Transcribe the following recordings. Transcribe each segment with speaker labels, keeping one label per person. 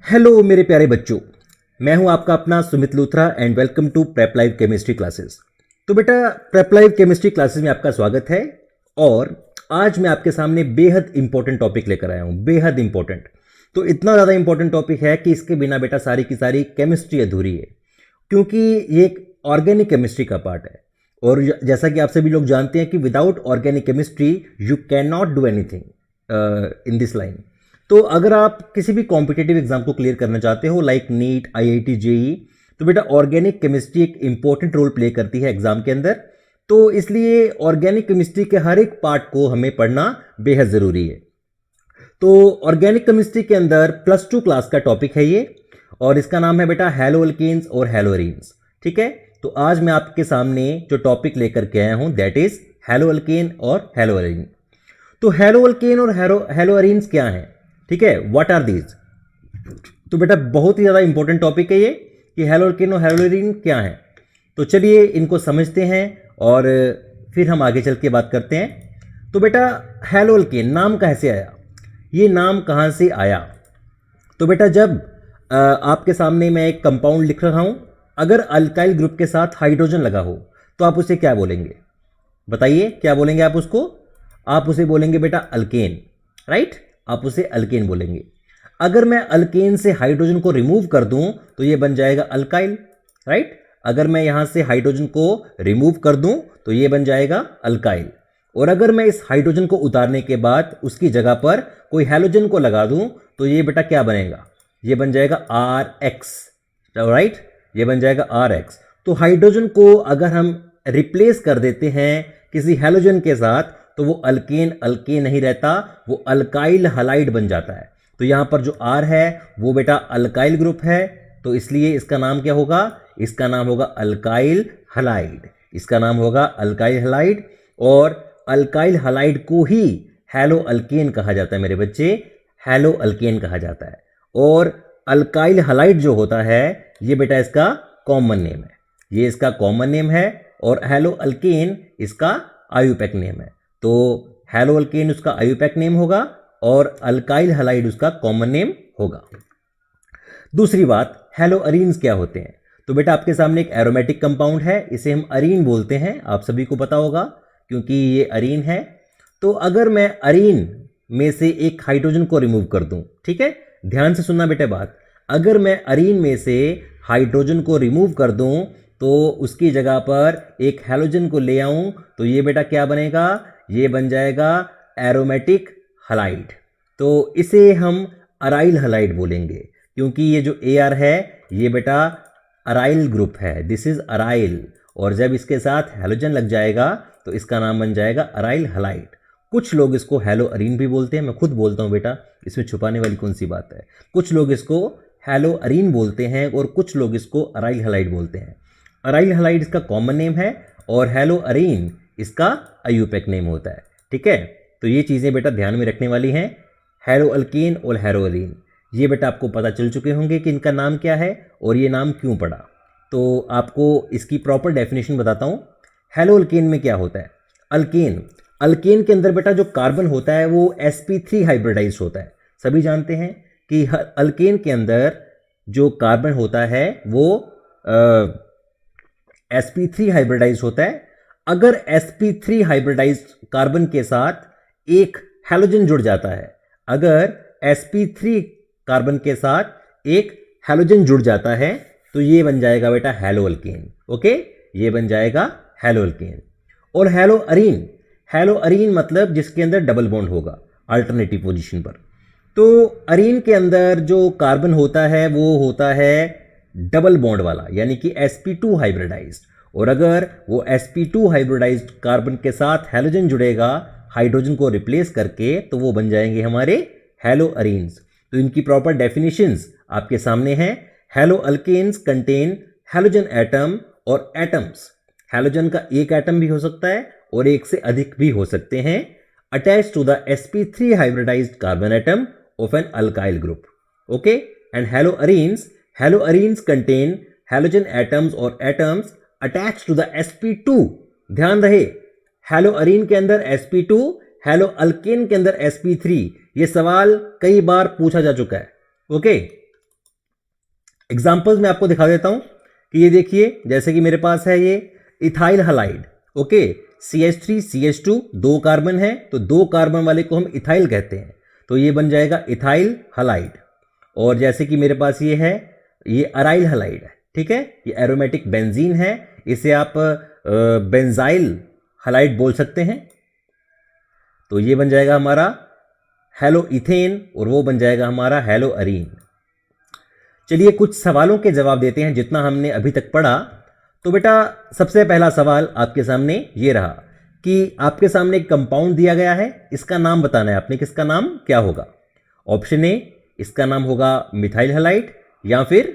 Speaker 1: Hello मेरे प्यारे बच्चों, मैं हूं आपका अपना Sumit Luthra and welcome to prep live chemistry classes. तो बेटा, प्रेप लाइव केमिस्ट्री क्लासेस में आपका स्वागत है। और आज मैं आपके सामने बेहद इंपॉर्टेंट टॉपिक लेकर आया हूं, बेहद इंपॉर्टेंट। तो इतना ज़्यादा इंपॉर्टेंट टॉपिक है कि इसके बिना बेटा सारी की सारी केमिस्ट्री अधूरी है, क्योंकि ये एक ऑर्गेनिक केमिस्ट्री का पार्ट है। और जैसा कि आप सभी लोग जानते हैं कि without organic chemistry you can not do anything in this line. तो अगर आप किसी भी कॉम्पिटेटिव एग्जाम को क्लियर करना चाहते हो, लाइक नीट, आईआईटी, जेई, तो बेटा ऑर्गेनिक केमिस्ट्री एक इंपॉर्टेंट रोल प्ले करती है एग्जाम के अंदर। तो इसलिए ऑर्गेनिक केमिस्ट्री के हर एक पार्ट को हमें पढ़ना बेहद ज़रूरी है। तो ऑर्गेनिक केमिस्ट्री के अंदर +2 क्लास का टॉपिक है ये, और इसका नाम है बेटा हैलो अल्केन्स और हैलो अरीन्स। ठीक है, तो आज मैं आपके सामने जो टॉपिक लेकर के आया हूं दैट इज हैलो अल्केन और हैलो अरीन। तो हैलो अल्केन और हैलो अरीन्स क्या हैं? ठीक है, व्हाट आर दीज? तो बेटा बहुत ही ज़्यादा इंपॉर्टेंट टॉपिक है ये कि हैलो अल्केन और हैलो अरीन क्या है। तो चलिए इनको समझते हैं और फिर हम आगे चल के बात करते हैं। तो बेटा हैलो अल्केन नाम कहाँ से आया? ये नाम कहाँ से आया? तो बेटा जब आपके सामने मैं एक कंपाउंड लिख रहा हूँ, अगर अल्काइल ग्रुप के साथ हाइड्रोजन लगा हो तो आप उसे क्या बोलेंगे? बताइए क्या बोलेंगे आप उसको? आप उसे बोलेंगे बेटा अल्केन, राइट? आप उसे अल्केन बोलेंगे। अगर मैं अल्केन से हाइड्रोजन को रिमूव कर दूं तो ये बन जाएगा अल्काइल, राइट? अगर मैं यहां से हाइड्रोजन को रिमूव कर दूं तो ये बन जाएगा अल्काइल। और अगर मैं इस हाइड्रोजन को उतारने के बाद उसकी जगह पर कोई हैलोजन को लगा दूं तो ये बेटा क्या बनेगा? ये बन जाएगा RX, राइट? ये बन जाएगा RX। तो हाइड्रोजन को अगर हम रिप्लेस कर देते हैं किसी हैलोजन के साथ तो वो अल्केन अल्केन नहीं रहता, वो अल्काइल हलाइड बन जाता है। तो यहां पर जो R है वो बेटा अल्काइल ग्रुप है, तो इसलिए इसका नाम क्या होगा? इसका नाम होगा अल्काइल हलाइड। इसका नाम होगा अल्काइल हलाइड। और अल्काइल हलाइड को ही हैलो अल्केन कहा जाता है मेरे बच्चे, हैलो अल्केन कहा जाता है। और अल्काइल हलाइड जो होता है ये बेटा इसका कॉमन नेम है, ये इसका कॉमन नेम है। और हैलो अल्केन इसका आयुपैक नेम है। तो हैलो अल्केन उसका आयुपैक नेम होगा और अल्काइल हलाइड उसका कॉमन नेम होगा। दूसरी बात, हैलो अरीन्स क्या होते हैं? तो बेटा आपके सामने एक एरोमेटिक कंपाउंड है, इसे हम अरीन बोलते हैं, आप सभी को पता होगा क्योंकि ये अरीन है। तो अगर मैं अरीन में से एक हाइड्रोजन को रिमूव कर दूं, ठीक है, ध्यान से सुनना बेटा बात, अगर मैं अरीन में से हाइड्रोजन को रिमूव कर दूं तो उसकी जगह पर एक हैलोजन को ले आऊं तो ये बेटा क्या बनेगा? ये बन जाएगा एरोमेटिक हलाइड। तो इसे हम अराइल हलाइड बोलेंगे, क्योंकि ये जो AR है ये बेटा अराइल ग्रुप है, दिस इज अराइल। और जब इसके साथ हैलोजन लग जाएगा तो इसका नाम बन जाएगा अराइल हलाइड। कुछ लोग इसको हैलो अरीन भी बोलते हैं, मैं खुद बोलता हूँ बेटा, इसमें छुपाने वाली कौन सी बात है। कुछ लोग इसको हैलो अरीन बोलते हैं और कुछ लोग इसको अराइल हलाइड बोलते हैं। अराइल हलाइड इसका कॉमन नेम है और हैलो अरीन इसका आयुपैक नेम होता है। ठीक है, तो ये चीज़ें बेटा ध्यान में रखने वाली हैं। हैलो अल्केन और हैलो अरीन, ये बेटा आपको पता चल चुके होंगे कि इनका नाम क्या है और ये नाम क्यों पड़ा। तो आपको इसकी प्रॉपर डेफिनेशन बताता हूँ। हैलो अल्केन में क्या होता है? अल्केन, अल्केन के अंदर बेटा जो कार्बन होता है वो sp3 हाइब्रिडाइज्ड होता है। सभी जानते हैं कि अल्केन के अंदर जो कार्बन होता है वो sp3 हाइब्रिडाइज्ड होता है। अगर sp3 हाइब्रिडाइज्ड कार्बन के साथ एक हैलोजन जुड़ जाता है, अगर sp3 कार्बन के साथ एक हैलोजन जुड़ जाता है तो ये बन जाएगा बेटा हैलो अल्केन। ओके, ये बन जाएगा हैलो अल्केन। और हैलो अरीन, हैलो अरीन मतलब जिसके अंदर डबल बॉन्ड होगा अल्टरनेटिव पोजीशन पर। तो अरीन के अंदर जो कार्बन होता है वो होता है डबल बॉन्ड वाला, यानी कि sp2 हाइब्रिडाइज्ड। और अगर वो sp2 हाइब्रिडाइज्ड कार्बन के साथ हैलोजन जुड़ेगा हाइड्रोजन को रिप्लेस करके तो वो बन जाएंगे हमारे हैलो अरीन्स। तो इनकी प्रॉपर डेफिनेशंस आपके सामने हैं। Haloalkanes contain halogen atom और एटम्स, हैलोजन का एक एटम भी हो सकता है और एक से अधिक भी हो सकते हैं, attach to the sp3 hybridised carbon atom of an alkyl group. Okay, and halo arenes contain halogen atoms और atoms attach to the sp2। ध्यान रहे, हैलो अरीन के अंदर sp2, हैलो अल्केन के अंदर sp3। ये सवाल कई बार पूछा जा चुका है। ओके, एग्जाम्पल्स मैं आपको दिखा देता हूं कि ये देखिए, जैसे कि मेरे पास है ये ethyl halide, okay, CH3 CH2 दो कार्बन है, तो दो कार्बन वाले को हम इथाइल कहते हैं, तो ये बन जाएगा इथाइल हलाइड। और जैसे कि मेरे पास ये है, ये अराइल हलाइड है, ठीक है, ये एरोमेटिक बेंजीन है, इसे आप बेंजाइल हलाइड बोल सकते हैं, तो ये बन जाएगा हमारा हेलो इथेन और वो बन जाएगा हमारा हेलो अरीन। चलिए कुछ सवालों के जवाब देते हैं जितना हमने अभी तक पढ़ा। तो बेटा सबसे पहला सवाल आपके सामने ये रहा कि आपके सामने एक कंपाउंड दिया गया है, इसका नाम बताना है आपने, किसका नाम क्या होगा। ऑप्शन ए, इसका नाम होगा मिथाइल हलाइड, या फिर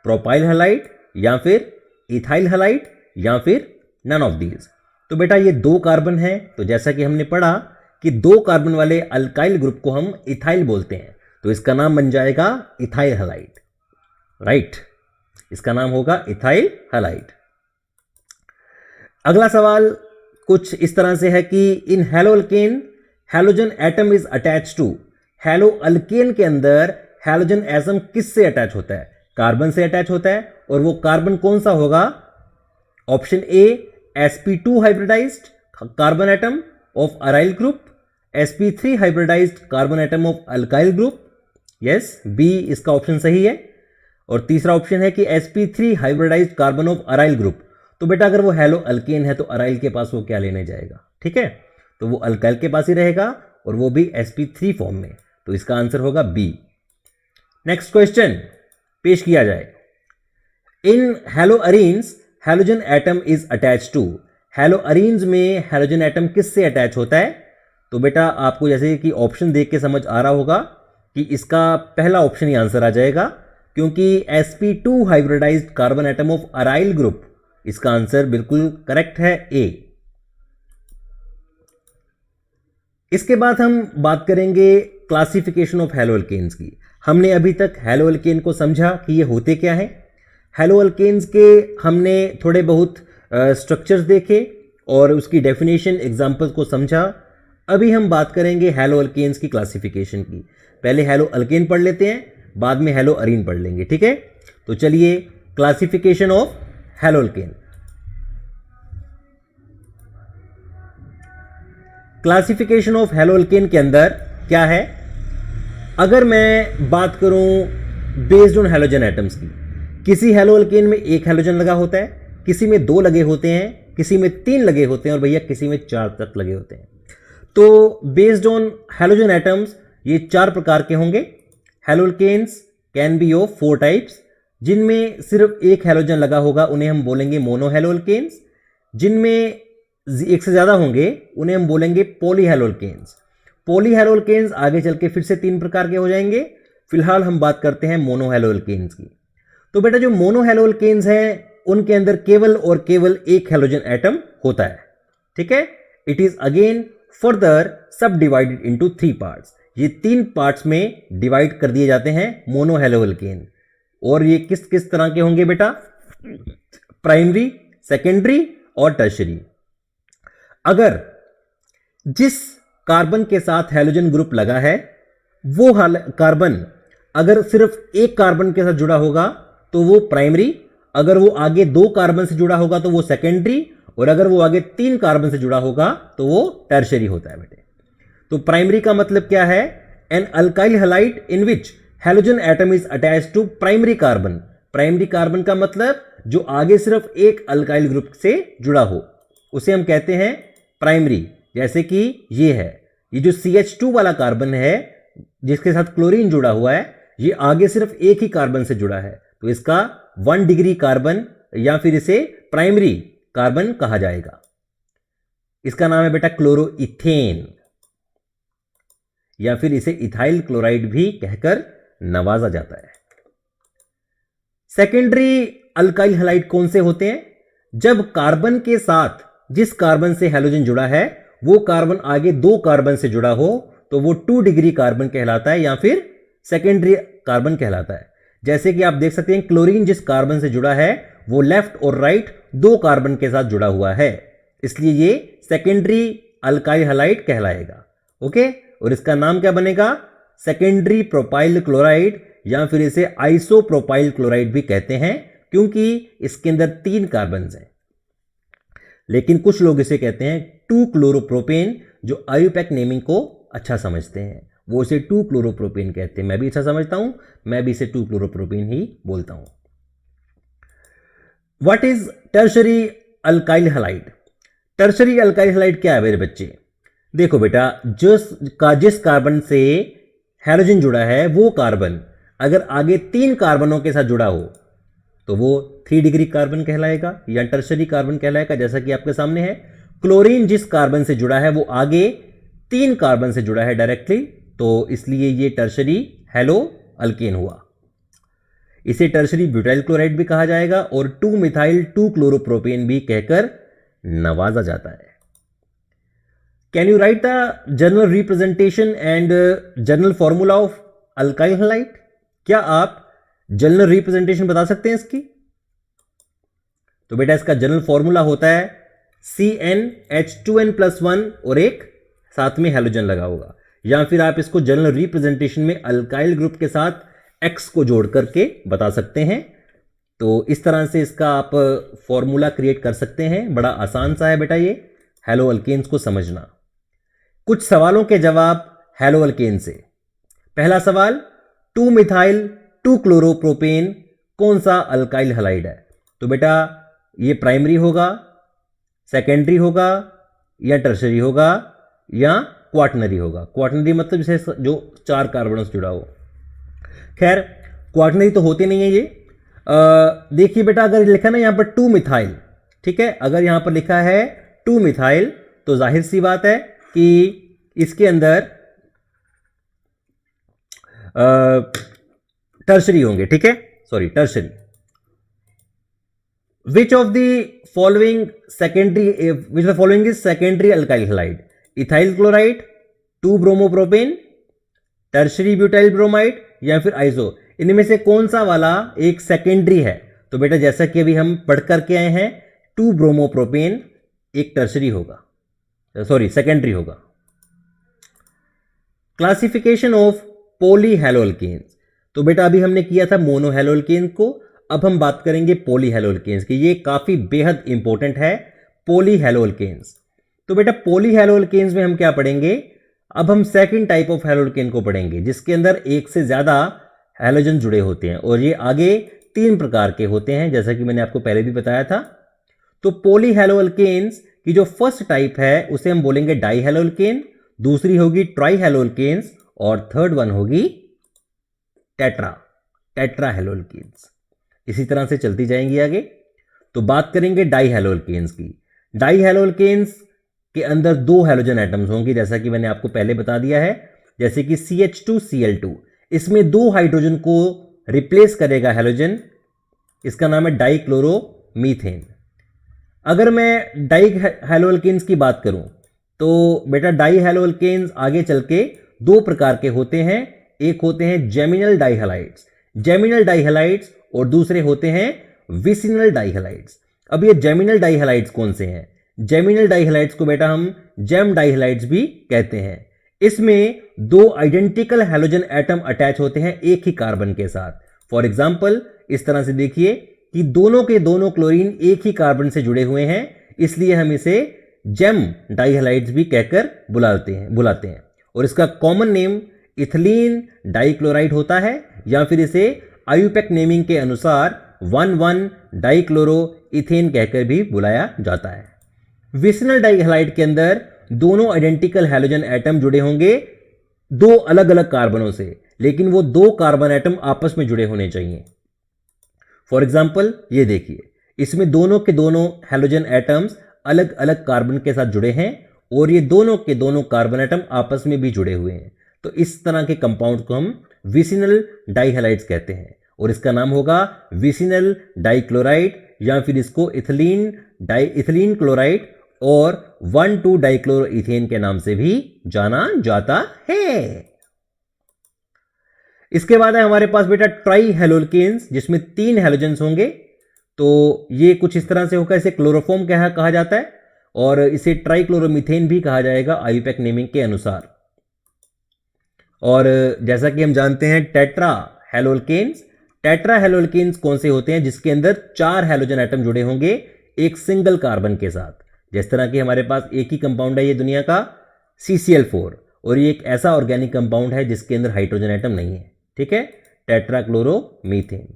Speaker 1: प्रोपाइल हलाइड, या फिर इथाइल हलाइड, या फिर नन ऑफ दीज। तो बेटा ये दो कार्बन है, तो जैसा कि हमने पढ़ा कि दो कार्बन वाले अल्काइल ग्रुप को हम इथाइल बोलते हैं, तो इसका नाम बन जाएगा इथाइल हलाइड, राइट, इसका नाम होगा इथाइल हलाइड। अगला सवाल कुछ इस तरह से है कि in haloalkane halogen atom is attach to, haloalkane के अंदर हैलोजन एटम किससे अटैच होता है, कार्बन से अटैच होता है, और वो कार्बन कौन सा होगा। Option A sp2 hybridised carbon atom of aryl group, sp3 hybridised carbon atom of alkyl group, yes, B इसका ऑप्शन सही है। और तीसरा ऑप्शन है कि sp3 hybridised carbon of aryl group. तो बेटा अगर वो हैलो अल्केन है तो अराइल के पास वो क्या लेने जाएगा, ठीक है, तो वो अल्काइल के पास ही रहेगा और वो भी sp3 फॉर्म में, तो इसका आंसर होगा बी। नेक्स्ट क्वेश्चन पेश किया जाए, in halo arenes halogen atom is attach to, halo arenes में हैलोजन एटम किससे अटैच होता है। तो बेटा आपको जैसे कि ऑप्शन देख के समझ आ रहा होगा कि इसका पहला ऑप्शन ही आंसर आ जाएगा, क्योंकि sp2 hybridised carbon atom of aryl group, इसका आंसर बिल्कुल करेक्ट है, ए। इसके बाद हम बात करेंगे क्लासिफिकेशन ऑफ हैलोअल्केन्स की। हमने अभी तक हैलोअल्केन को समझा कि ये होते क्या है, हैलोअल्केन्स के हमने थोड़े बहुत स्ट्रक्चर्स देखे और उसकी डेफिनेशन एग्जांपल्स को समझा। अभी हम बात करेंगे हैलोअल्केन्स की क्लासिफिकेशन की। पहले हैलोअल्केन पढ़ लेते हैं, बाद में हैलो अरीन पढ़ लेंगे, ठीक है। तो चलिए क्लासिफिकेशन ऑफ हैलोअल्केन। क्लासिफिकेशन ऑफ हैलोअल्केन के अंदर क्या है, अगर मैं बात करूं बेस्ड ऑन हैलोजन एटम्स की, किसी हैलोअल्केन में एक हैलोजन लगा होता है, किसी में दो लगे होते हैं, किसी में तीन लगे होते हैं और भैया किसी में चार तक लगे होते हैं। तो बेस्ड ऑन हैलोजन एटम्स ये चार प्रकार के होंगे। हैलोअल्केन्स कैन बी ऑफ 4 टाइप्स, जिनमें सिर्फ एक हैलोजन लगा होगा उन्हें हम बोलेंगे मोनोहैलोअल्केन्स, जिनमें एक से ज्यादा होंगे उन्हें हम बोलेंगे पॉलीहैलोअल्केन्स। पॉलीहैलोअल्केन्स आगे चल के फिर से 3 प्रकार के हो जाएंगे, फिलहाल हम बात करते हैं मोनोहैलोअल्केन्स की। तो बेटा जो मोनोहैलोअल्केन्स हैं उनके अंदर केवल और केवल एक हैलोजन एटम होता है, ठीक है। इट इज अगेन फर्दर सब डिवाइडेड इनटू 3 पार्ट्स, ये 3 पार्ट्स में डिवाइड कर दिए जाते हैं मोनोहैलोअल्केन। और ये किस किस तरह के होंगे बेटा, प्राइमरी, सेकेंडरी और टर्शियरी। अगर जिस कार्बन के साथ हैलोजन ग्रुप लगा है वो कार्बन अगर सिर्फ एक कार्बन के साथ जुड़ा होगा तो वो प्राइमरी, अगर वो आगे 2 कार्बन से जुड़ा होगा तो वो सेकेंडरी, और अगर वो आगे 3 कार्बन से जुड़ा होगा तो वो टर्शियरी होता है बेटे। तो प्राइमरी का मतलब क्या है, an alkyl halide in which halogen atom is attached to primary carbon. Primary carbon का मतलब जो आगे सिर्फ एक अल्काइल ग्रुप से जुड़ा हो उसे हम कहते हैं प्राइमरी। जैसे कि ये है, ये जो CH2 वाला कार्बन है जिसके साथ क्लोरीन जुड़ा हुआ है, ये आगे सिर्फ एक ही कार्बन से जुड़ा है, तो इसका 1 डिग्री कार्बन या फिर इसे प्राइमरी कार्बन कहा जाएगा। इसका नाम है बेटा क्लोरोइथेन, या फिर इसे इथाइल क्लोराइड भी कहकर नवाजा जाता है। सेकेंडरी अल्काइल हैलाइड कौन से होते हैं, जब कार्बन के साथ जिस कार्बन से हैलोजन जुड़ा है वो कार्बन आगे 2 कार्बन से जुड़ा हो तो वो 2 डिग्री कार्बन कहलाता है या फिर सेकेंडरी कार्बन कहलाता है। जैसे कि आप देख सकते हैं क्लोरीन जिस कार्बन से जुड़ा है वो लेफ्ट और राइट 2 कार्बन के साथ जुड़ा हुआ है, इसलिए ये सेकेंडरी अल्काइल हैलाइड कहलाएगा, ओके। और इसका नाम क्या बनेगा, सेकेंडरी प्रोपाइल क्लोराइड या फिर इसे आइसोप्रोपाइल क्लोराइड भी कहते हैं, क्योंकि इसके अंदर 3 कार्बन हैं। लेकिन कुछ लोग इसे कहते हैं 2-क्लोरोप्रोपेन, जो आयुपैक नेमिंग को अच्छा समझते हैं, वो इसे 2-क्लोरोप्रोपेन कहते हैं। मैं भी अच्छा समझता हूं, मैं भी इसे 2-क्लोरोप्रोपेन ही बोलता हूं। What is tertiary alkyl halide? Tertiary alkyl halide क्या है मेरे बच्चे? देखो बेटा, जिस कार्बन से हैलोजन जुड़ा है वो कार्बन अगर आगे 3 कार्बनों के साथ जुड़ा हो तो वो 3 डिग्री कार्बन कहलाएगा या टर्शरी कार्बन कहलाएगा। जैसा कि आपके सामने है, क्लोरीन जिस कार्बन से जुड़ा है वो आगे 3 कार्बन से जुड़ा है डायरेक्टली, तो इसलिए ये टर्शरी हेलो अल्केन हुआ। इसे टर्शरी ब्यूटाइल क्लोराइड भी कहा जाएगा और 2-मिथाइल 2-क्लोरोप्रोपेन भी कहकर नवाजा जाता है। Can you right the general representation and general formula of alkyl halide? क्या आप जनरल रिप्रेजेंटेशन बता सकते हैं इसकी? तो बेटा इसका जनरल फॉर्मूला होता है CnH2n+1 और एक साथ में हैलोजन लगा होगा, या फिर आप इसको जनरल रिप्रेजेंटेशन में अल्काइल ग्रुप के साथ X को जोड़ करके बता सकते हैं। तो इस तरह से इसका आप फॉर्मूला क्रिएट कर सकते हैं। बड़ा आसान सा है बेटा ये हैलो अल्केन्स को समझना। कुछ सवालों के जवाब हैलो अल्केन से। पहला सवाल, 2-मिथाइल 2-क्लोरोप्रोपेन कौन सा अल्काइल हैलाइड है? तो बेटा ये प्राइमरी होगा, सेकेंडरी होगा, या टर्शरी होगा, या क्वाटनरी होगा। क्वाटनरी मतलब इसे जो 4 कार्बनों से जुड़ा हो। खैर क्वाटनरी तो होते नहीं है ये। देखिए बेटा, अगर लिखा ना यहां पर 2-मिथाइल, ठीक है, अगर यहां पर लिखा है 2-मिथाइल तो जाहिर सी बात है कि इसके अंदर टर्शरी होंगे, ठीक है, sorry tertiary. Which of the following is secondary alkyl halide? Ethyl chloride, two bromopropane, tertiary butyl bromide, या फिर आइसो। इनमें से कौन सा वाला एक सेकेंडरी है? तो बेटा जैसा कि अभी हम पढ़ करके आए हैं, 2-ब्रोमोप्रोपेन एक टर्शरी होगा, सॉरी सेकेंडरी होगा। Classification of poly haloalkanes. तो बेटा अभी हमने किया था मोनो हैलोअल्केन को, अब हम बात करेंगे पॉली हैलोअल्केन्स की। ये काफी बेहद इंपॉर्टेंट है, पॉली हैलोअल्केन्स। तो बेटा पॉली हैलोअल्केन्स में हम क्या पढ़ेंगे? अब हम सेकंड टाइप ऑफ हैलोअल्केन को पढ़ेंगे, जिसके अंदर एक से ज्यादा हैलोजन जुड़े होते हैं, और ये आगे 3 प्रकार के होते हैं, जैसा कि मैंने आपको पहले भी बताया था। तो पॉली हैलोअल्केन्स की जो फर्स्ट टाइप है उसे हम बोलेंगे डाई हैलोअल्केन, दूसरी होगी ट्राई हैलोअल्केन्स, और थर्ड वन होगी टेट्रा हैलोअल्केन्स। इसी तरह से चलती जाएंगी आगे। तो बात करेंगे डाई हैलोअल्केन्स की। डाई हैलोअल्केन्स के अंदर 2 हैलोजन एटम्स होंगे, जैसा कि मैंने आपको पहले बता दिया है, जैसे कि CH2Cl2, इसमें 2 हाइड्रोजन को रिप्लेस करेगा हैलोजन, इसका नाम है डाइक्लोरोमीथेन। अगर मैं डाई हैलोअल्केन्स की बात करूं तो बेटा डाई हैलोअल्केन्स आगे चल के 2 प्रकार के होते हैं। एक होते हैं जेमिनल डाइहैलाइड्स और दूसरे होते हैं विसिनल डाइहैलाइड्स। अब ये जेमिनल डाइहैलाइड्स कौन से हैं? जेमिनल डाइहैलाइड्स को बेटा हम जेम डाइहैलाइड्स भी कहते हैं। इसमें 2 आइडेंटिकल हैलोजन एटम अटैच होते हैं एक ही कार्बन के साथ। फॉर एग्जाम्पल इस तरह से देखिए कि दोनों के दोनों क्लोरीन एक ही कार्बन से जुड़े हुए हैं, इसलिए हम इसे जेम डाइहैलाइड्स भी कहकर बुलाते हैं। और इसका कॉमन नेम इथिलीन डाइक्लोराइड होता है, या फिर इसे आयुपैक नेमिंग के अनुसार 1,1 डाइक्लोरो इथेन कहकर भी बुलाया जाता है। विसिनल डाइहैलाइड के अंदर दोनों आइडेंटिकल हैलोजन एटम जुड़े होंगे 2 अलग अलग कार्बनों से, लेकिन वो 2 कार्बन एटम आपस में जुड़े होने चाहिए। फॉर एग्जाम्पल ये देखिए, इसमें दोनों के दोनों हैलोजन एटम्स अलग अलग कार्बन के साथ जुड़े हैं, और ये दोनों के दोनों कार्बन एटम आपस में भी जुड़े हुए हैं। तो इस तरह के कंपाउंड को हम विसिनल डाइहैलाइड्स कहते हैं, और इसका नाम होगा विसिनल डाइक्लोराइड, या फिर इसको इथिलीन क्लोराइड और 1,2 डाइक्लोरोइथेन के नाम से भी जाना जाता है। इसके बाद है हमारे पास बेटा ट्राई हैलोअल्केन्स, जिसमें 3 हैलोजन्स होंगे। तो ये कुछ इस तरह से होगा, इसे क्लोरोफॉर्म कहा जाता है, और इसे ट्राइक्लोरोमीथेन भी कहा जाएगा आयुपैक नेमिंग के अनुसार। और जैसा कि हम जानते हैं टेट्रा हेलोल्केन्स। टेट्रा हेलोल्केन्स कौन से होते हैं? जिसके अंदर 4 हेलोजन एटम जुड़े होंगे एक सिंगल कार्बन के साथ। जिस तरह की हमारे पास एक ही कंपाउंड है ये दुनिया का CCl4, और ये एक ऐसा ऑर्गेनिक कंपाउंड है जिसके अंदर हाइड्रोजन एटम नहीं है। ठीक है, टेट्राक्लोरोमीथेन।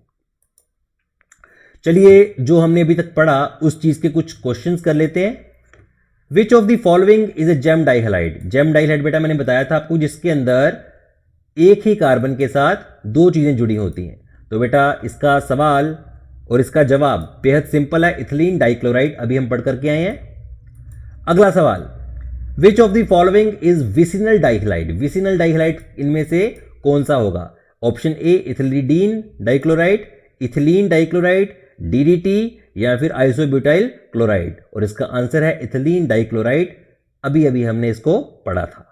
Speaker 1: चलिए, जो हमने अभी तक पढ़ा उस चीज के कुछ क्वेश्चंस कर लेते हैं। Which of the following is a gem dihalide? Gem dihalide बेटा मैंने बताया था आपको, जिसके अंदर एक ही कार्बन के साथ 2 चीजें जुड़ी होती हैं। तो बेटा इसका सवाल और इसका जवाब बेहद सिंपल है, इथिलीन डाइक्लोराइड। अभी हम पढ़ करके आए हैं। अगला सवाल, which of the following is vicinal dihalide? Vicinal dihalide इनमें से कौन सा होगा? Option A ethylidene dichloride, ethylene dichloride, DDT, या फिर आइसोब्यूटाइल क्लोराइड। और इसका आंसर है इथिलीन डाइक्लोराइड। अभी अभी हमने इसको पढ़ा था।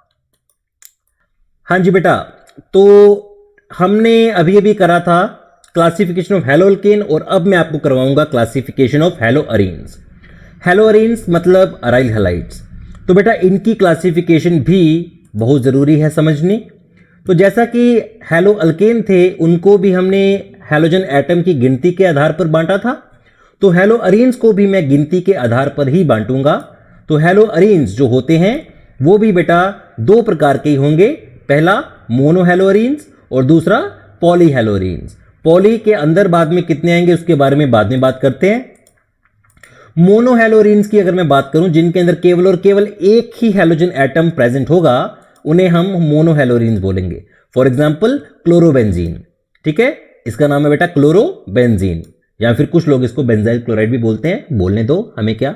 Speaker 1: हाँ जी बेटा, तो हमने अभी अभी करा था क्लासिफिकेशन ऑफ हेलोल्केन, और अब मैं आपको करवाऊंगा क्लासिफिकेशन ऑफ हेलोअरीन्स। हेलोअरीन्स मतलब अराइल हैलाइड्स। तो बेटा इनकी क्लासिफिकेशन भी बहुत जरूरी है समझनी। तो जैसा कि हेलो अल्केन थे, उनको भी हमने हेलोजन एटम की गिनती के आधार पर बांटा था, तो हेलो अरीन्स को भी मैं गिनती के आधार पर ही बांटूंगा। तो हेलो अरीन्स जो होते हैं वो भी बेटा 2 प्रकार के ही होंगे, पहला मोनो हेलोअरीन्स और दूसरा पॉली हेलोअरीन्स। पॉली के अंदर बाद में कितने आएंगे उसके बारे में बाद में बात करते हैं। मोनो हेलोअरीन्स की अगर मैं बात करूं, जिनके अंदर केवल और केवल एक ही हेलोजन एटम प्रेजेंट होगा, उन्हें हम मोनो हेलोअरीन्स बोलेंगे। For example chlorobenzene. ठीक है, इसका नाम है बेटा क्लोरोबेंजीन, या फिर कुछ लोग इसको बेंजाइल क्लोराइड भी बोलते हैं, बोलने दो हमें क्या।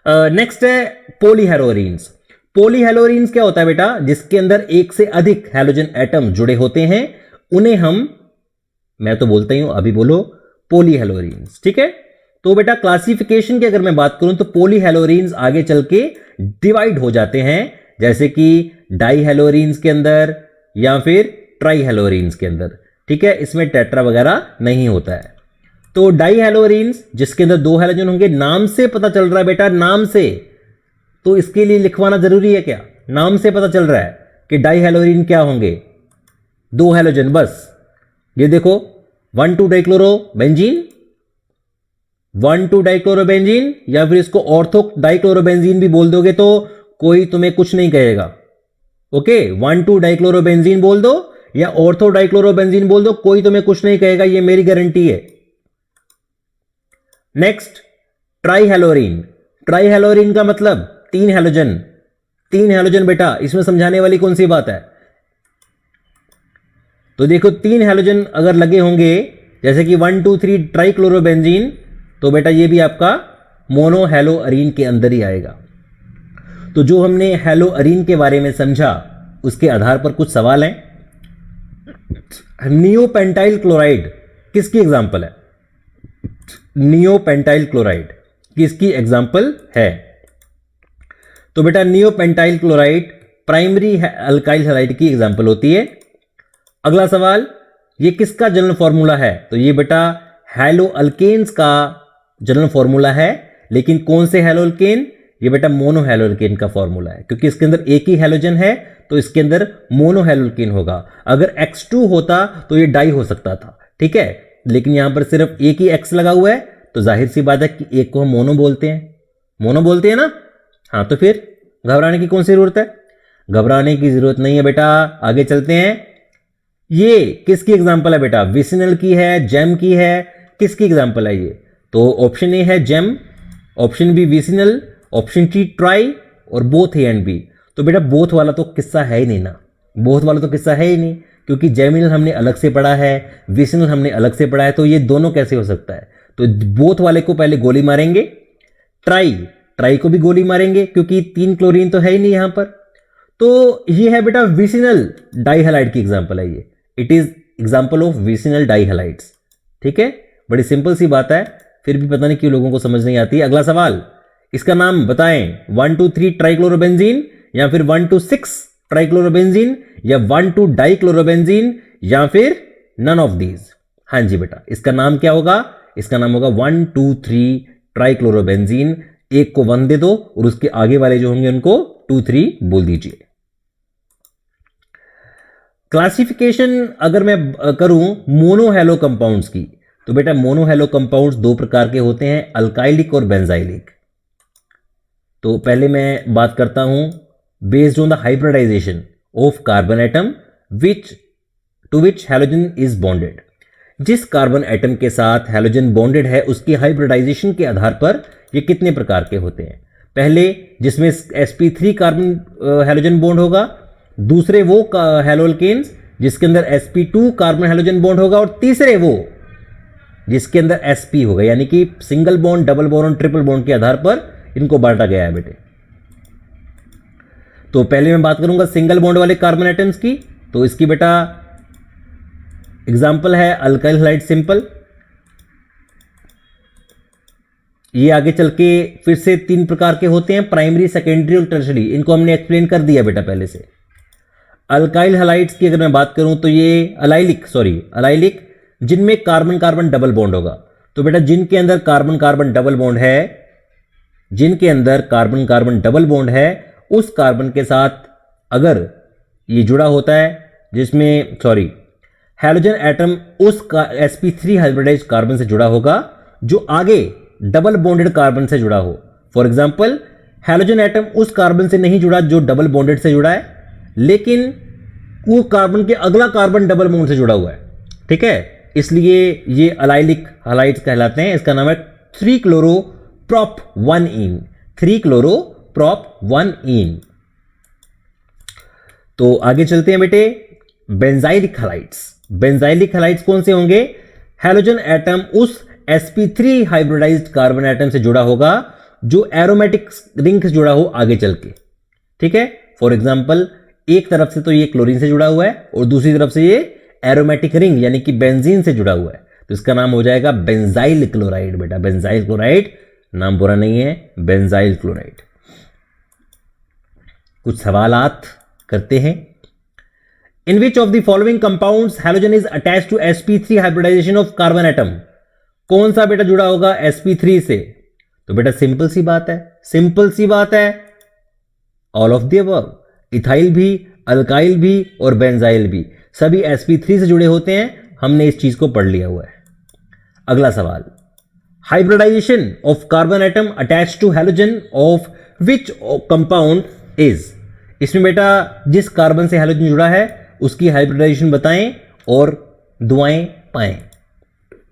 Speaker 1: नेक्स्ट है पॉलीहेलोअरीन्स। पॉलीहेलोअरीन्स क्या होता है बेटा? जिसके अंदर एक से अधिक हेलोजन एटम जुड़े होते हैं, उन्हें हम, मैं तो बोलता ही हूं, अभी बोलो पॉलीहेलोअरीन्स। ठीक है, तो बेटा क्लासिफिकेशन की अगर मैं बात करूं तो पॉलीहेलोअरीन्स आगे चल के डिवाइड हो जाते हैं, जैसे कि डाइहेलोअरीन्स के अंदर या फिर ट्राइहेलोअरीन्स के अंदर। ठीक है, इसमें टेट्रा वगैरह नहीं होता है। तो डाइहेलोअरीन्स जिसके अंदर 2 हेलोजन होंगे, नाम से पता चल रहा है बेटा, नाम से, तो इसके लिए लिखवाना जरूरी है क्या? नाम से पता चल रहा है कि डाइहेलोअरीन क्या होंगे, 2 हेलोजन बस। ये देखो 1,2 डाइक्लोरोबेंजीन, 1,2 डाइक्लोरोबेंजीन, या फिर इसको ऑर्थो डाइक्लोरोबेंजीन भी बोल दोगे तो कोई तुम्हें कुछ नहीं कहेगा। ओके, 1,2 डाइक्लोरोबेंजीन बोल दो या ऑर्थो डाइक्लोरोबेंजीन बोल दो, कोई तुम्हें कुछ नहीं कहेगा, ये मेरी गारंटी है। नेक्स्ट, ट्राइहेलोअरीन। ट्राइहेलोअरीन का मतलब 3 हेलोजन। 3 हेलोजन बेटा, इसमें समझाने वाली कौन सी बात है? तो देखो 3 हेलोजन अगर लगे होंगे, जैसे कि 1, 2, 3 ट्राइक्लोरोबेंजीन, तो बेटा ये भी आपका मोनो हेलोअरीन के अंदर ही आएगा। तो जो हमने हेलोअरीन के बारे में समझा उसके आधार पर कुछ सवाल हैं। नियोपेंटाइल क्लोराइड किसकी एग्जांपल है? नियोपेंटाइल क्लोराइड किसकी एग्जांपल है? तो बेटा neopentyl chloride primary alkyl halide की एग्जांपल होती है। अगला सवाल, ये किसका जनरल फॉर्मूला है? तो ये बेटा हेलो अल्केन्स का जनरल फॉर्मूला है, लेकिन कौन से हेलो अल्केन? ये बेटा मोनो हेलो अल्केन का फॉर्मूला है, क्योंकि इसके अंदर एक ही हेलोजन है तो इसके अंदर मोनो हेलो अल्केन होगा। अगर X2 होता तो ये डाई हो सकता था। ठीक है, लेकिन यहां पर सिर्फ एक ही X लगा हुआ है, तो जाहिर सी बात है कि एक को हम मोनो बोलते हैं। मोनो बोलते हैं ना? हाँ, तो फिर घबराने की कौन सी जरूरत है? घबराने की जरूरत नहीं है बेटा, आगे चलते हैं। ये किसकी एग्जांपल है बेटा? विसिनल की है, जेम की है, किसकी एग्जांपल है ये? तो ऑप्शन ए है gem, option B vicinal, option C tri, और बोथ ए एंड बी। तो बेटा बोथ वाला तो किस्सा है ही नहीं ना, बोथ वाला तो किस्सा है ही नहीं, क्योंकि जेमिनल हमने अलग से पढ़ा है, विसिनल हमने अलग से पढ़ा है, तो ये दोनों कैसे हो सकता है? तो बोथ वाले को पहले गोली मारेंगे, ट्राई को भी गोली मारेंगे, क्योंकि 3 क्लोरीन तो है ही नहीं यहां पर। तो ये है बेटा विसिनल डाइहैलाइड की एग्जांपल है ये। It is example of vicinal dihalides. ठीक है, बड़ी सिंपल सी बात है, फिर भी पता नहीं क्यों लोगों को समझ नहीं आती। अगला सवाल, इसका नाम बताएं। 1, 2, 3 ट्राइक्लोरोबेंजीन, या फिर 1, 2, 6 ट्राइक्लोरोबेंजीन, या 1, 2 डाइक्लोरोबेंजीन, या फिर नन ऑफ दीज। हाँ जी बेटा, इसका नाम क्या होगा? इसका नाम होगा 1, 2, 3 ट्राइक्लोरोबेंजीन। एक को 1 दे दो और उसके आगे वाले जो होंगे उनको 2, 3 बोल दीजिए। क्लासिफिकेशन अगर मैं करूं मोनोहेलो कंपाउंड्स की, तो बेटा मोनोहेलो कंपाउंड्स दो प्रकार के होते हैं, अल्काइलिक और बेंजाइलिक। तो पहले मैं बात करता हूं based on the hybridisation of carbon atom to which halogen is bonded. जिस कार्बन एटम के साथ हैलोजन बॉन्डेड है उसकी हाइब्रिडाइजेशन के आधार पर ये कितने प्रकार के होते हैं। पहले जिसमें sp3 कार्बन हैलोजन बॉन्ड होगा, दूसरे वो हैलोअल्केन्स जिसके अंदर sp2 कार्बन हैलोजन बॉन्ड होगा, और तीसरे वो जिसके अंदर sp होगा, यानी कि सिंगल बॉन्ड, डबल बॉन्ड और ट्रिपल बॉन्ड के आधार पर इनको बांटा गया है बेटे। तो पहले मैं बात करूंगा सिंगल बॉन्ड वाले कार्बन एटम्स की। तो इसकी बेटा एग्जांपल है अल्काइल हैलाइड सिंपल। ये आगे चल के फिर से तीन प्रकार के होते हैं, प्राइमरी, सेकेंडरी और टर्शरी। इनको हमने एक्सप्लेन कर दिया बेटा पहले से। अल्काइल हैलाइड्स की अगर मैं बात करूं तो ये अलाइलिक जिनमें कार्बन कार्बन डबल बॉन्ड होगा। तो बेटा जिनके अंदर कार्बन कार्बन डबल बॉन्ड है, उस कार्बन के साथ अगर ये जुड़ा होता है, जिसमें हैलोजन एटम उस sp3 हाइब्रिडाइज्ड कार्बन से जुड़ा होगा जो आगे डबल बॉन्डेड कार्बन से जुड़ा हो। फॉर एग्जांपल हैलोजन एटम उस कार्बन से नहीं जुड़ा जो डबल बॉन्डेड से जुड़ा है, लेकिन वो कार्बन के अगला कार्बन डबल बॉन्ड से जुड़ा हुआ है, ठीक है, इसलिए ये अलाइलिक हैलाइड्स कहलाते हैं। इसका नाम है 3-chloro-prop-1-ene, 3-chloro-prop-1-ene। तो आगे चलते हैं बेटे, बेंजाइलिक हैलाइड्स कौन से होंगे? हैलोजन एटम उस sp3 हाइब्रिडाइज्ड कार्बन एटम से जुड़ा होगा जो एरोमेटिक रिंग से जुड़ा हो आगे चल के, ठीक है। फॉर एग्जांपल एक तरफ से तो ये क्लोरीन से जुड़ा हुआ है और दूसरी तरफ से ये एरोमेटिक रिंग यानी कि बेंजीन से जुड़ा हुआ है, तो इसका नाम हो जाएगा बेंजाइल क्लोराइड। बेटा बेंजाइल क्लोराइड, नाम बुरा नहीं है, बेंजाइल क्लोराइड। कुछ सवालात करते हैं। In which of the following compounds halogen is attached to sp3 hybridization of carbon atom? कौन सा बेटा जुड़ा होगा sp3 से? तो बेटा सिंपल सी बात है, all of the above. Ethyl भी, अल्काइल भी और बेंजाइल भी सभी sp3 से जुड़े होते हैं, हमने इस चीज को पढ़ लिया हुआ है। अगला सवाल, hybridisation of carbon atom attached to halogen of which compound is? इसमें बेटा जिस कार्बन से हैलोजन जुड़ा है उसकी हाइब्रिडाइजेशन बताएं और दुआएं पाएं।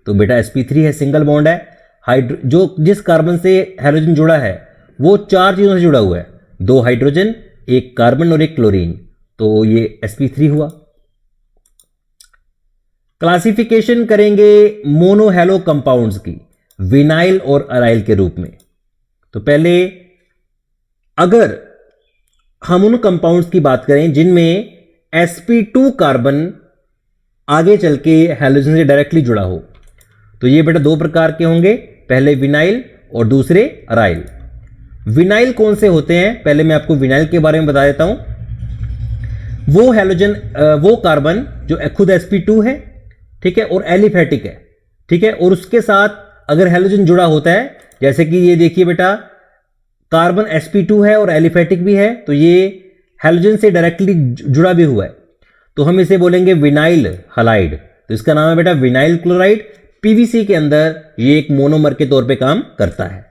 Speaker 1: तो बेटा sp3 है, सिंगल बॉन्ड है। जिस कार्बन से हैलोजन जुड़ा है वो चार चीजों से जुड़ा हुआ है, 2 हाइड्रोजन, 1 कार्बन और 1 क्लोरीन, तो ये sp3 हुआ। क्लासिफिकेशन करेंगे मोनोहेलो कंपाउंड्स की विनाइल और अराइल के रूप में। तो पहले अगर हम उन कंपाउंड्स की बात करें जिनमें sp2 कार्बन आगे चल के हैलोजन से डायरेक्टली जुड़ा हो, तो ये बेटा दो प्रकार के होंगे, पहले विनाइल और दूसरे अराइल। विनाइल कौन से होते हैं? पहले मैं आपको विनाइल के बारे में बता देता हूं। वो कार्बन जो खुद sp2 है, ठीक है, और एलिफेटिक है, ठीक है, और उसके साथ अगर हैलोजन जुड़ा होता है, जैसे कि ये देखिए बेटा कार्बन sp2 है और एलिफेटिक भी है, तो ये हैलोजन से डायरेक्टली जुड़ा भी हुआ है, तो हम इसे बोलेंगे विनाइल हैलाइड। तो इसका नाम है बेटा विनाइल क्लोराइड। पीवीसी के अंदर ये एक मोनोमर के तौर पे काम करता है।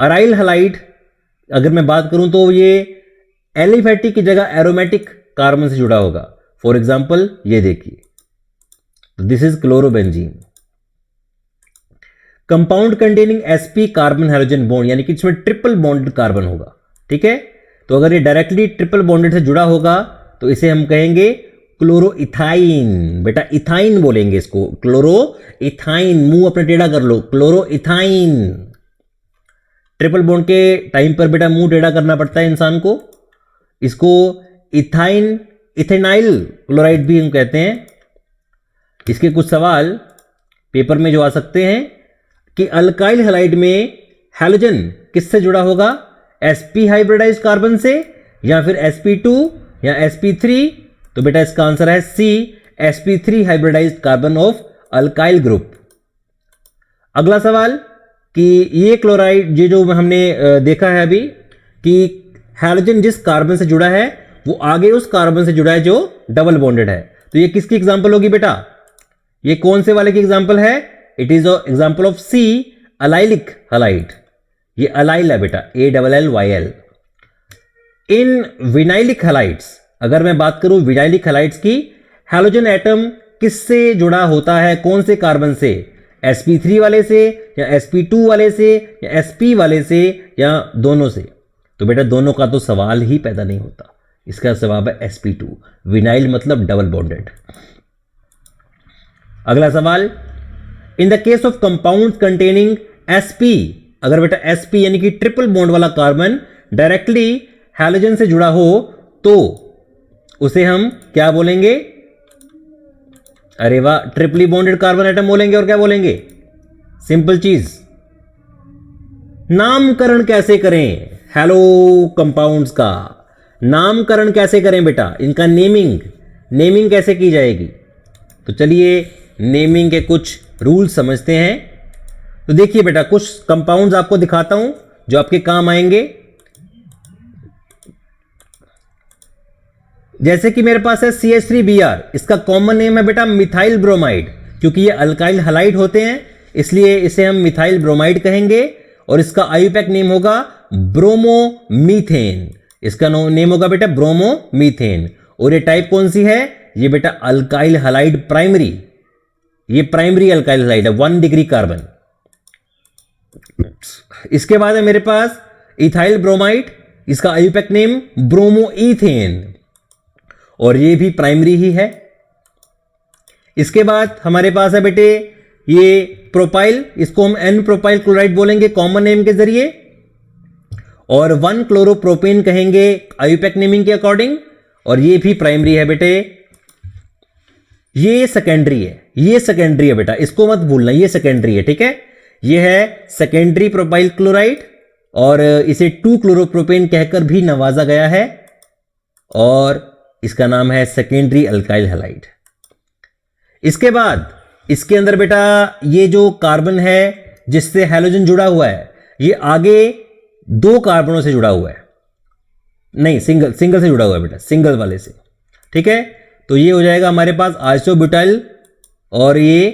Speaker 1: अराइल हैलाइड अगर मैं बात करूं तो ये एलिफेटिक की जगह एरोमेटिक कार्बन से जुड़ा होगा। फॉर एग्जांपल ये देखिए, this is chlorobenzene, compound containing sp carbon halogen bond, यानी कि इसमें ट्रिपल बॉन्डेड कार्बन होगा, ठीक है। तो अगर ये डायरेक्टली ट्रिपल बॉन्डेड से जुड़ा होगा तो इसे हम कहेंगे क्लोरोइथाइन। बेटा इथाइन बोलेंगे इसको, क्लोरोइथाइन। मुंह अपने टेढ़ा कर लो, क्लोरोइथाइन। ट्रिपल बॉन्ड के टाइम पर बेटा मुंह टेढ़ा करना पड़ता है इंसान को। इसको इथेनाइल क्लोराइड भी हम कहते हैं। इसके कुछ सवाल पेपर में जो आ सकते हैं कि अल्काइल हैलाइड में हैलोजन किससे जुड़ा होगा? sp हाइब्रिडाइज्ड कार्बन से, या फिर sp2 या sp3? तो बेटा इसका आंसर है C, sp3 hybridised carbon of alkyl group. अगला सवाल कि ये क्लोराइड, ये जो हमने देखा है अभी कि हैलोजन जिस कार्बन से जुड़ा है वो आगे उस कार्बन से जुड़ा है जो डबल बॉन्डेड है। तो ये किसकी एग्जांपल होगी बेटा? ये कौन से वाले की एग्जांपल है? It is example of C, allylic halide. ये अलाइल है बेटा, ALLYL। इन विनाइलिक हलाइड्स, अगर मैं बात करूं विनाइलिक हलाइड्स की, हैलोजन एटम किससे जुड़ा होता है? कौन से कार्बन से? sp3 वाले से या sp2 वाले से या sp वाले से या दोनों से? तो बेटा दोनों का तो सवाल ही पैदा नहीं होता। इसका जवाब है sp2। विनाइल मतलब डबल बॉन्डेड। अगला सवाल, in the case of compound containing sp, अगर बेटा sp यानी कि ट्रिपल बॉन्ड वाला कार्बन डायरेक्टली हैलोजन से जुड़ा हो तो उसे हम क्या बोलेंगे? अरे वाह, ट्रिपली बॉन्डेड कार्बन एटम बोलेंगे। और क्या बोलेंगे? सिंपल चीज, नामकरण कैसे करें हेलो कंपाउंड्स का? नामकरण कैसे करें बेटा? इनका नेमिंग कैसे की जाएगी? तो चलिए नेमिंग के कुछ रूल्स समझते हैं। तो देखिए बेटा, कुछ कंपाउंड्स आपको दिखाता हूं जो आपके काम आएंगे। जैसे कि मेरे पास है CH3Br, इसका कॉमन नेम है बेटा मिथाइल ब्रोमाइड। क्योंकि ये अल्काइल हलाइड होते हैं इसलिए इसे हम मिथाइल ब्रोमाइड कहेंगे। और इसका आयुपैक नेम होगा ब्रोमोमीथेन। इसका नेम होगा बेटा ब्रोमोमीथेन। और ये टाइप कौन सी है? ये बेटा अल्काइल हलाइड प्राइमरी। ये प्राइमरी अल्काइल हलाइड है, 1 डिग्री कार्बन। इसके बाद है मेरे पास इथाइल ब्रोमाइड, इसका आयुपैक नेम ब्रोमोईथेन और ये भी प्राइमरी ही है। इसके बाद हमारे पास है बेटे ये प्रोपाइल, इसको हम N प्रोपाइल क्लोराइड बोलेंगे कॉमन नेम के जरिए। और 1 क्लोरोप्रोपेन कहेंगे आयुपैक नेमिंग के अकॉर्डिंग। और ये भी प्राइमरी है बेटे। ये सेकेंडरी है बेटा, इसको मत भूलना, ये सेकेंडरी है, ठीक है। ये है सेकेंडरी प्रोपाइल क्लोराइड और इसे 2 क्लोरोप्रोपेन कहकर भी नवाजा गया है और इसका नाम है सेकेंडरी अल्काइल हैलाइड। इसके बाद इसके अंदर बेटा ये जो कार्बन है जिससे हैलोजन जुड़ा हुआ है, ये आगे 2 कार्बनों से जुड़ा हुआ है, नहीं सिंगल से जुड़ा हुआ है बेटा, सिंगल वाले से, ठीक है। तो ये हो जाएगा हमारे पास आइसोब्यूटाइल और ये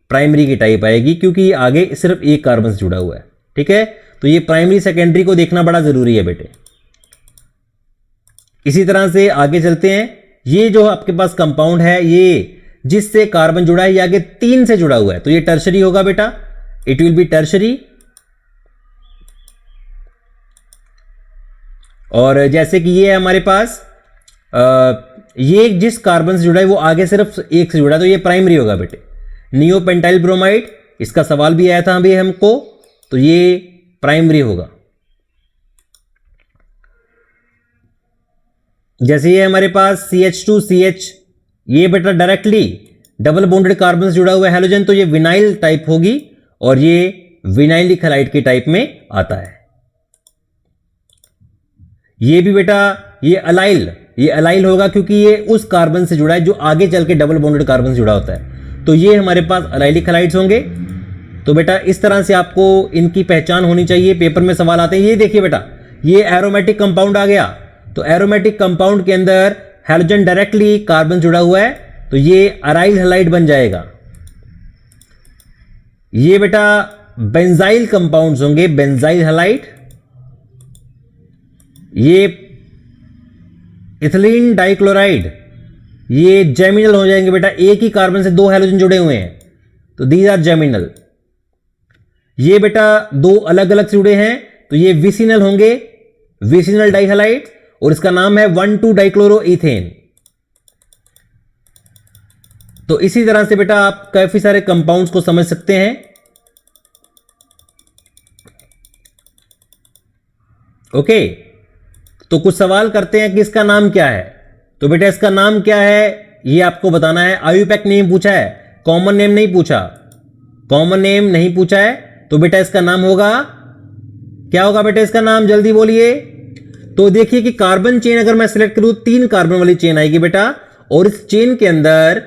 Speaker 1: प्राइमरी की टाइप आएगी क्योंकि ये आगे सिर्फ एक कार्बन से जुड़ा हुआ है, ठीक है। तो ये प्राइमरी सेकेंडरी को देखना बड़ा जरूरी है बेटे। इसी तरह से आगे चलते हैं। ये जो आपके पास कंपाउंड है, ये जिससे कार्बन जुड़ा है ये आगे 3 से जुड़ा हुआ है, तो ये टर्शरी होगा बेटा, इट विल बी टर्शरी। और जैसे कि ये है हमारे पास ये जिस कार्बन से जुड़ा है वो आगे सिर्फ एक से जुड़ा है, तो ये प्राइमरी होगा बेटे। नियोपेंटाइल ब्रोमाइड, इसका सवाल भी आया था अभी हमको, तो ये प्राइमरी होगा। जैसे ये हमारे पास CH2CH, ये बेटा डायरेक्टली डबल बॉन्डेड कार्बन से जुड़ा हुआ है हैलोजन, तो ये विनाइल टाइप होगी और ये विनाइलिक हैलाइड की टाइप में आता है। ये भी बेटा ये अलाइल होगा क्योंकि ये उस कार्बन से जुड़ा है जो आगे चल के डबल बॉन्डेड कार्बन से जुड़ा होता है, तो ये हमारे पास अलाइलिक हैलाइड्स होंगे। तो बेटा इस तरह से आपको इनकी पहचान होनी चाहिए, पेपर में सवाल आते हैं। ये देखिए बेटा, ये एरोमेटिक कंपाउंड आ गया, तो एरोमेटिक कंपाउंड के अंदर हैलोजन डायरेक्टली कार्बन जुड़ा हुआ है, तो ये अराइल हैलाइड बन जाएगा। ये बेटा बेंजाइल कंपाउंड्स होंगे, बेंजाइल हैलाइड। ये इथिलीन डाइक्लोराइड, ये जेमिनल हो जाएंगे बेटा, एक ही कार्बन से 2 हैलोजन जुड़े हुए हैं, तो दीज आर जेमिनल। ये बेटा 2 अलग अलग से जुड़े हैं, तो ये विसिनल होंगे, विसिनल डाइहैलाइड, और इसका नाम है 1,2-डाइक्लोरोईथेन। तो इसी तरह से बेटा आप काफी सारे कंपाउंड्स को समझ सकते हैं। ओके, तो कुछ सवाल करते हैं कि इसका नाम क्या है। तो बेटा इसका नाम क्या है ये आपको बताना है। आयुपैक नेम पूछा है, कॉमन नेम नहीं पूछा, कॉमन नेम नहीं पूछा है, तो बेटा इसका नाम होगा, क्या होगा बेटा इसका नाम, जल्दी बोलिए। तो देखिए कि कार्बन चेन अगर मैं सिलेक्ट करूं 3 कार्बन वाली चेन आएगी बेटा, और इस चेन के अंदर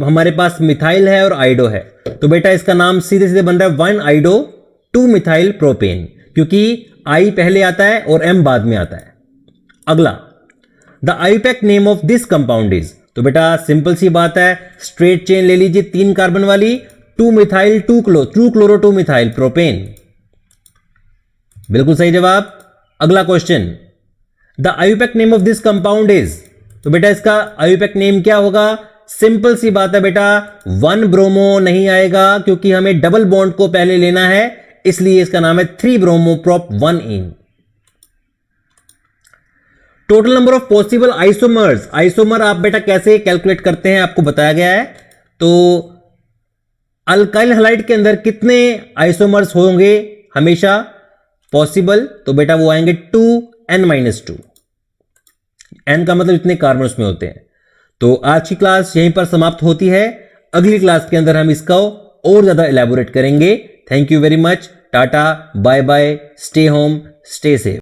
Speaker 1: हमारे पास मिथाइल है और आइडो है, तो बेटा इसका नाम सीधे सीधे बन रहा है 1-आइडो 2-मिथाइल प्रोपेन, क्योंकि आई पहले आता है और एम बाद में आता है। अगला, the IUPAC name of this compound is. तो बेटा सिंपल सी बात है, स्ट्रेट चेन ले लीजिए 3 कार्बन वाली, 2 मिथाइल 2 क्लोरो 2 मिथाइल प्रोपेन। बिल्कुल सही जवाब। अगला question, the IUPAC name of this compound is. तो बेटा इसका आईयूपैक नेम क्या होगा? सिंपल सी बात है बेटा, 1 ब्रोमो नहीं आएगा क्योंकि हमें डबल बॉन्ड को पहले लेना है, इसलिए इसका नाम है 3 bromo prop 1 in. Total number of possible isomers. Isomer आप बेटा कैसे कैलकुलेट करते हैं आपको बताया गया है। तो अल्काइल हैलाइड के अंदर कितने आइसोमर्स होंगे हमेशा पॉसिबल? तो बेटा वो आएंगे 2n-2। n का मतलब इतने कार्बन उसमें होते हैं। तो आज की क्लास यहीं पर समाप्त होती है। अगली क्लास के अंदर हम इसका और ज्यादा इलैबोरेट करेंगे। Thank you very much. Tata, bye bye, stay home, stay safe.